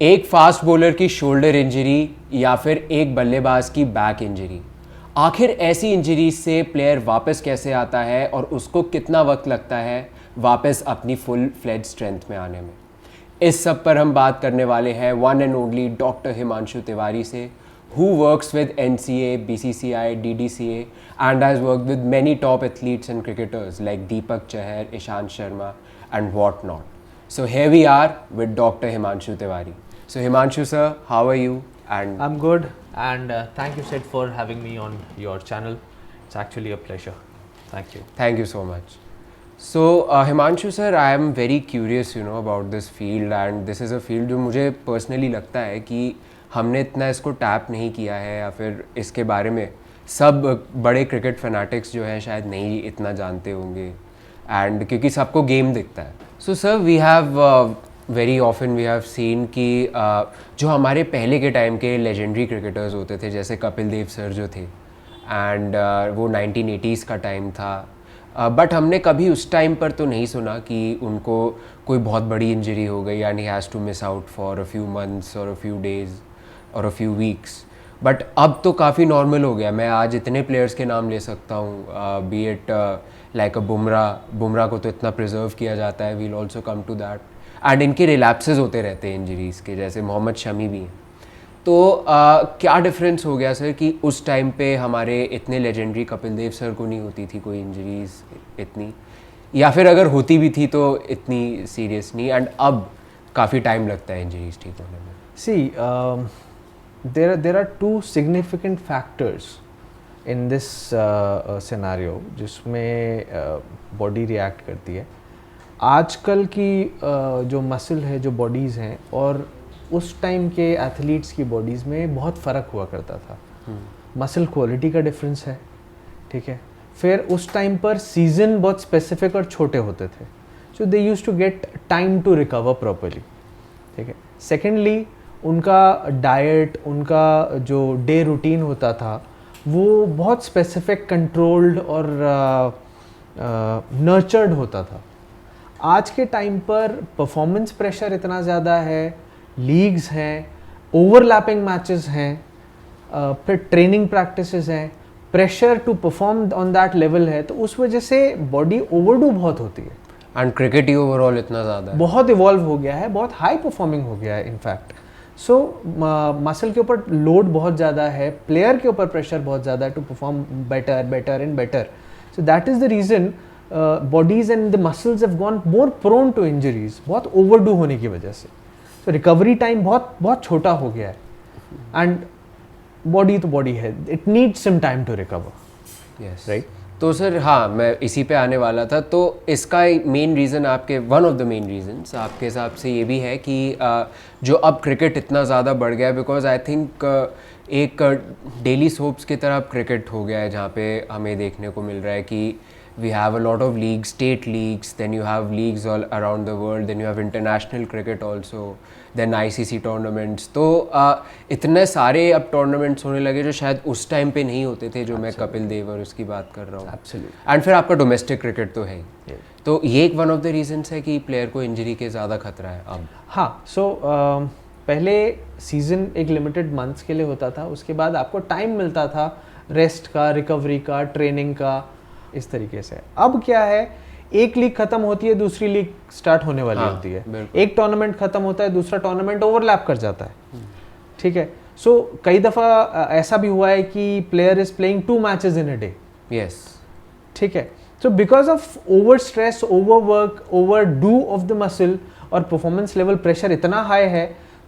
एक fast bowler की shoulder injury या फिर एक बल्लेबाज की बैक इंजरी, आखिर ऐसी इंजरी से प्लेयर वापस कैसे आता है और उसको कितना वक्त लगता है वापस अपनी फुल फ्लेज स्ट्रेंथ में आने में। इस सब पर हम बात करने वाले हैं one and only doctor Himanshu Tiwari से, who works with NCA, BCCI, DDCA and has worked with many top athletes and cricketers like Deepak Chahar, Ishant Sharma and whatnot. So here we are with Dr. Himanshu Tiwari. So Himanshu sir, how are you? And I'm good, and thank you, Sid, for having me on your channel. It's actually a pleasure. Thank you. Thank you so much. So Himanshu sir, I am very curious, about this field, and this is a field जो मुझे personally लगता है कि हमने इतना इसको tap नहीं किया है, या फिर इसके बारे में सब बड़े क्रिकेट फैनाटिक्स जो हैं शायद नहीं इतना जानते होंगे, एंड क्योंकि सबको गेम दिखता है. So sir, we have very often we have seen कि जो हमारे पहले के टाइम के लेजेंडरी क्रिकेटर्स होते थे, जैसे कपिल देव सर जो थे, एंड वो 1980s का टाइम था, बट हमने कभी उस टाइम पर तो नहीं सुना कि उनको कोई बहुत बड़ी इंजरी हो गई and he has to miss out for a few months और अ फ्यू डेज़ और अ फ्यू वीक्स. बट अब तो काफ़ी नॉर्मल हो गया. मैं आज इतने प्लेयर्स के नाम ले सकता हूँ, be it like a Bumrah को तो इतना प्रिजर्व किया जाता है, we'll also come to that, and इनके रिलैप्सेस होते रहते हैं इंजरीज़ के, जैसे मोहम्मद शमी भी हैं. तो क्या डिफरेंस हो गया सर कि उस टाइम पे हमारे इतने लेजेंडरी कपिल देव सर को नहीं होती थी कोई इंजरीज़ इतनी, या फिर अगर होती भी थी तो इतनी सीरियस नहीं, एंड अब काफ़ी टाइम लगता है इंजरीज़ ठीक होने में. See, there are two significant factors in this scenario जिसमें बॉडी रिएक्ट करती है. आजकल की जो मसल है, जो बॉडीज़ हैं, और उस टाइम के एथलीट्स की बॉडीज़ में बहुत फ़र्क हुआ करता था. मसल क्वालिटी का डिफरेंस है, ठीक है. फिर उस टाइम पर सीज़न बहुत स्पेसिफिक और छोटे होते थे, so they use to get time to recover properly, ठीक है. सेकेंडली, उनका डाइट, उनका जो डे रूटीन होता था, वो बहुत स्पेसिफिक, कंट्रोल्ड और नर्चर्ड होता था. आज के टाइम पर परफॉर्मेंस प्रेशर इतना ज़्यादा है, लीग्स हैं, ओवरलैपिंग मैचेस हैं, फिर ट्रेनिंग प्रैक्टिसेस हैं, pressure to perform on that level है, तो उस वजह से बॉडी ओवरडू बहुत होती है. एंड क्रिकेट ही ओवरऑल इतना ज़्यादा है, बहुत इवॉल्व हो गया है, बहुत हाई परफॉर्मिंग हो गया है इनफैक्ट. सो मसल के ऊपर लोड बहुत ज़्यादा है, प्लेयर के ऊपर प्रेशर बहुत ज़्यादा है to perform better and better. So that is the reason bodies and the muscles have gone more prone to injuries, बहुत ओवरडू होने की वजह से. सो रिकवरी टाइम बहुत बहुत छोटा हो गया है, एंड बॉडी तो बॉडी है, it needs some time to recover. Yes, right. तो सर हाँ, मैं इसी पे आने वाला था. तो इसका मेन रीज़न आपके, one of the main reasons आपके हिसाब से ये भी है कि जो अब क्रिकेट इतना ज़्यादा बढ़ गया है, बिकॉज आई थिंक एक डेली सोप्स की तरह अब क्रिकेट हो गया है, जहाँ पे हमें देखने को मिल रहा है कि we have a lot of leagues, state leagues, then you have leagues all around the world, then you have international cricket also, then ICC tournaments. तो इतने सारे अब टूर्नामेंट्स होने लगे जो शायद उस टाइम पे नहीं होते थे, जो मैं कपिल देव और उसकी बात कर रहा हूँ. Absolutely. एंड फिर आपका डोमेस्टिक क्रिकेट तो है ही. तो ये एक वन ऑफ द रीजंस है कि प्लेयर को इंजरी के ज़्यादा खतरा है अब. हाँ. सो पहले सीज़न एक लिमिटेड मंथ्स के लिए होता था, उसके बाद आपको टाइम मिलता था रेस्ट का, रिकवरी का, ट्रेनिंग का, इस तरीके से. अब क्या है, एक लीग खत्म होती है, दूसरी लीग स्टार्ट होने वाली होती है. एक टूर्नामेंट खत्म होता है, दूसरा टूर्नामेंट ओवरलैप कर जाता है, ठीक है. सो कई दफ़ा ऐसा भी हुआ है कि player is playing 2 matches in a day. Yes, ठीक है. So because of over stress, over work, over do of the muscle, और परफॉर्मेंस लेवल प्रेशर इतना हाई है,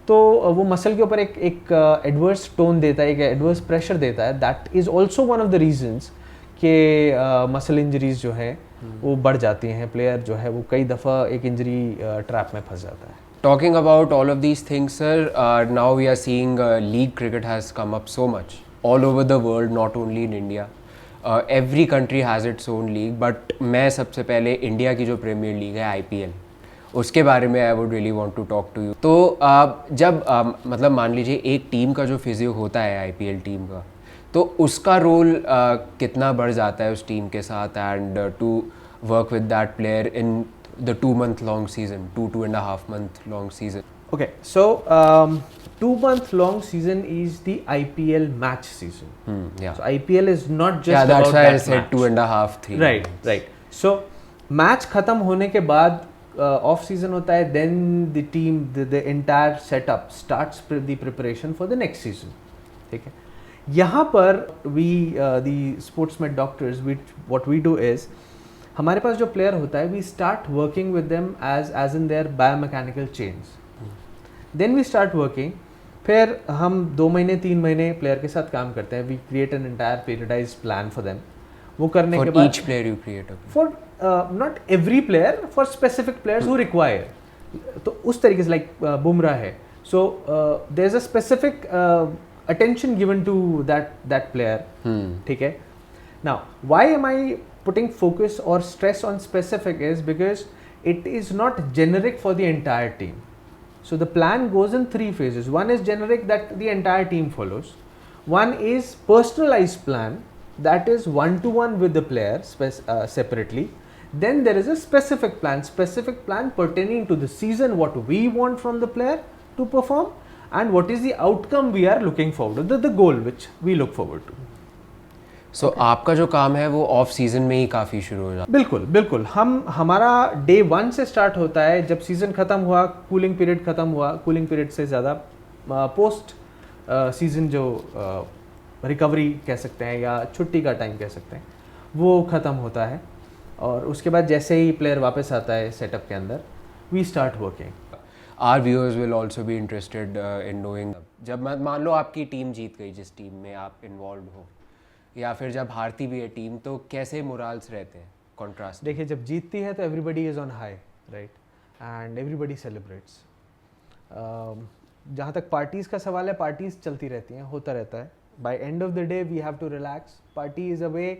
तो वो मसल के ऊपर एक एडवर्स टोन देता है, एक एडवर्स प्रेशर देता है. That is also one of the reasons कि मसल इंजरीज जो है वो बढ़ जाती हैं. प्लेयर जो है वो कई दफ़ा एक इंजरी ट्रैप में फंस जाता है. Talking about all of these things, sir, now we are seeing league cricket has come up so much all over the world, not only in India. Every country has its own league, but मैं सबसे पहले India की जो premiere league है IPL, उसके बारे में I would really want to talk to you. तो जब मतलब मान लीजिए एक टीम का जो फिजियो होता है IPL टीम का, तो उसका रोल कितना बढ़ जाता है उस टीम के साथ, and to work with that player in the 2 month long season, 2.5 month long season. Okay, so 2 month long season is the IPL match season. Yeah. So IPL is not just Yeah, that's about why I that said match. 2.5, 3. Right, right. So match खत्म होने के बाद off season होता है, then the team, the entire setup starts the preparation for the next season. ठीक है. यहाँ पर we the sportsmed doctors, what we do is हमारे पास जो प्लेयर होता है, we start working with them as in their biomechanical chains. Then we start working, फिर हम 2 महीने 3 महीने प्लेयर के साथ काम करते हैं. We create an entire periodize plan for them. वो करने के बाद each player you create for not every player, for specific players who require. तो उस तरीके से लाइक बुमराह है, so there is a specific attention given to that player. ठीक है. Now why am I putting focus or stress on specific is because it is not generic for the entire team. So the plan goes in 3 phases. One is generic that the entire team follows. One is personalized plan that is one-to-one with the player separately. Then there is a specific plan pertaining to the season, what we want from the player to perform and what is the outcome we are looking forward to, the goal which we look forward to. सो आपका जो काम है वो off season में ही काफ़ी शुरू हो जाता है. बिल्कुल बिल्कुल. हमारा डे 1 से स्टार्ट होता है. जब सीज़न ख़त्म हुआ, कूलिंग पीरियड ख़त्म हुआ, कूलिंग पीरियड से ज़्यादा पोस्ट सीज़न जो रिकवरी कह सकते हैं या छुट्टी का टाइम कह सकते हैं, वो ख़त्म होता है. और उसके बाद जैसे ही प्लेयर वापस आता है सेटअप के अंदर, we start working. Our viewers will also be interested in knowing, जब मान लो आपकी टीम जीत गई, जिस टीम में आप इन्वॉल्व हो, या फिर जब हारती भी है टीम, तो कैसे मोराल्स रहते हैं? कॉन्ट्रास्ट. देखिए, जब जीतती है तो everybody is on high, right, and everybody celebrates. जहाँ तक पार्टीज़ का सवाल है, पार्टीज़ चलती रहती हैं, होता रहता है. By end of the day we have to relax. Party is a way,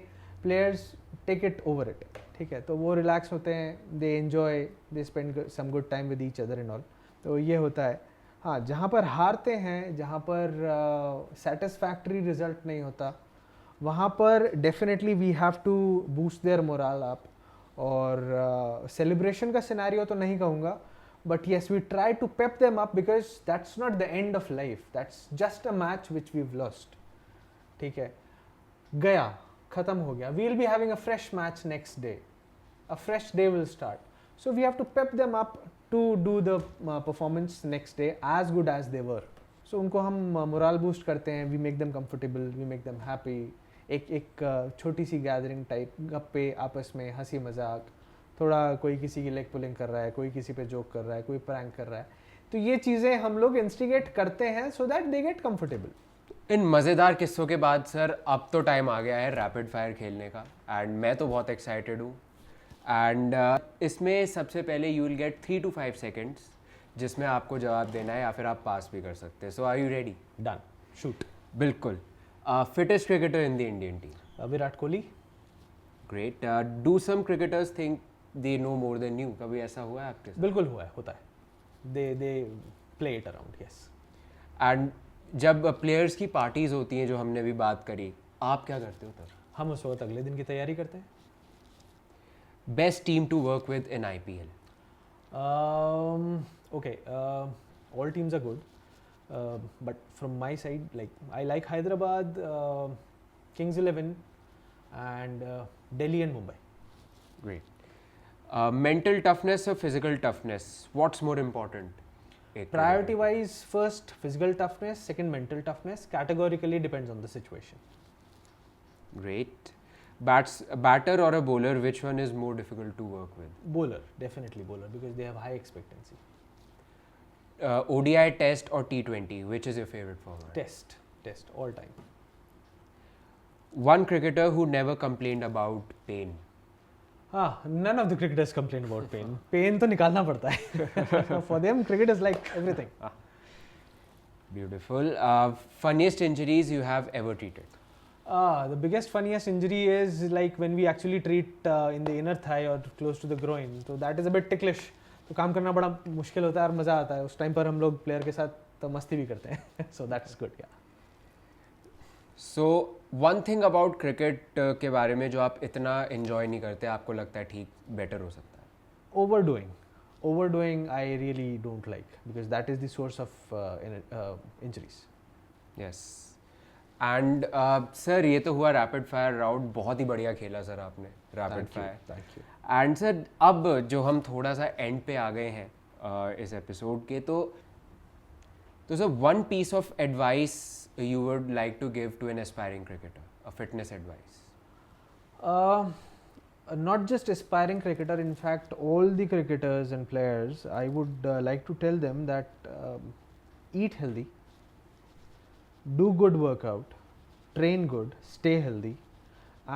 players take it over it. ठीक है, तो वो रिलैक्स होते हैं, they enjoy, they spend some good time with each other and all. तो ये होता है. हाँ, जहाँ पर हारते हैं, जहाँ पर सेटिस्फैक्ट्री रिजल्ट नहीं होता, वहाँ पर definitely we have to boost their morale up. और सेलिब्रेशन का सिनेरियो तो नहीं कहूँगा, but yes, we try to pep them up because that's not the end of life, that's just a match which we lost. ठीक है, गया, ख़त्म हो गया. We will be having a fresh match next day, a fresh day will start. So we have to pep them up to do the performance next day as good as they were. So उनको हम moral boost करते हैं. We make them comfortable, we make them happy. एक छोटी सी gathering type, गप्पे आपस में, हंसी मजाक, थोड़ा कोई किसी की लेग पुलिंग कर रहा है, कोई किसी पे जोक कर रहा है, कोई प्रैंक कर रहा है. तो ये चीज़ें हम लोग इंस्टिगेट करते हैं so that they get comfortable. इन मज़ेदार किस्सों के बाद सर, अब तो टाइम आ गया है रैपिड फायर खेलने का, एंड मैं तो बहुत एक्साइटेड हूँ. एंड इसमें सबसे पहले you will get 3 to 5 seconds जिसमें आपको जवाब देना है, या फिर आप पास भी कर सकते हैं. So are you ready? Done, shoot. बिल्कुल. Fittest cricketer in the Indian team? Virat Kohli. Great. Do some cricketers think they know more than you? कभी ऐसा हुआ है आपके साथ? बिल्कुल हुआ है, होता है. They play it around, yes. And जब प्लेयर्स की पार्टीज होती हैं, जो हमने अभी बात करी, आप क्या करते हो तब? हम उस वक्त अगले दिन की तैयारी करते हैं. Best team to work with in IPL? Okay, all teams are good, but from my side, like I like Hyderabad, Kings 11, and Delhi and Mumbai. Great. Mental toughness or physical toughness? What's more important? Priority wise, first physical toughness, second mental toughness. Categorically depends on the situation. Great. Batter or a bowler, which one is more difficult to work with? Bowler, definitely bowler, because they have high expectancy. ODI, Test or T20, which is your favorite format? Test, all time. One cricketer who never complained about pain? None of the cricketers complain about pain. Pain तो निकालना पड़ता है. For them, cricket is like everything. Beautiful. Funniest injuries you have ever treated? The biggest funniest injury is like when we actually treat in the inner thigh or close to the groin. So that is a bit ticklish. तो काम करना बड़ा मुश्किल होता है और मज़ा आता है. उस टाइम पर हम लोग प्लेयर के साथ तो मस्ती भी करते हैं. So that's good, yeah. So one thing about cricket के बारे में जो आप इतना enjoy नहीं करते, आपको लगता है ठीक बेटर हो सकता है? Overdoing. overdoing I really don't like, because that is the source of injuries. Yes and sir ये तो हुआ रैपिड फायर राउंड, बहुत ही बढ़िया खेला सर आपने rapid fire. Thank you. And sir अब जो हम थोड़ा सा एंड पे आ गए हैं इस एपिसोड के, तो sir one piece of advice you would like to give to an aspiring cricketer, a fitness advice. Not just aspiring cricketer, in fact all the cricketers and players, I would like to tell them that eat healthy, do good workout, train good, stay healthy,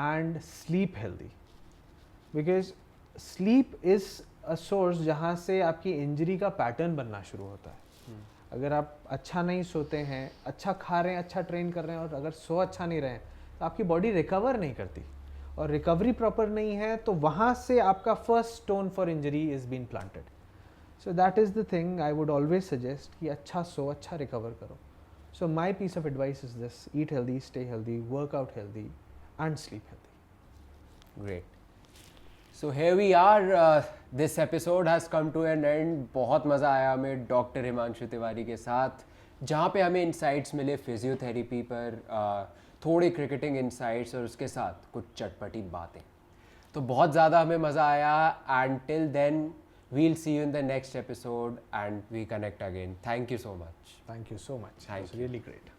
and sleep healthy, because sleep is a source जहाँ से आपकी injury का pattern बनना शुरू होता है. अगर आप अच्छा नहीं सोते हैं, अच्छा खा रहे हैं, अच्छा ट्रेन कर रहे हैं, और अगर सो अच्छा नहीं रहे हैं, तो आपकी बॉडी रिकवर नहीं करती, और रिकवरी प्रॉपर नहीं है तो वहाँ से आपका first stone for injury is been planted. So that is the thing I would always suggest कि अच्छा सो, अच्छा रिकवर करो. So my piece of advice is this: eat healthy, stay healthy, work out healthy, and sleep healthy. Great. So here we are, this episode has come to an end. बहुत मज़ा आया हमें doctor Himanshu Tiwari के साथ, जहाँ पे हमें इंसाइट्स मिले फिजियोथेरेपी पर, थोड़े क्रिकेटिंग इंसाइट्स और उसके साथ कुछ चटपटी बातें. तो बहुत ज़्यादा हमें मज़ा आया. And till then we'll see you in the next episode and we connect again. Thank you so much. Thank you so much. Thank It was you. really great.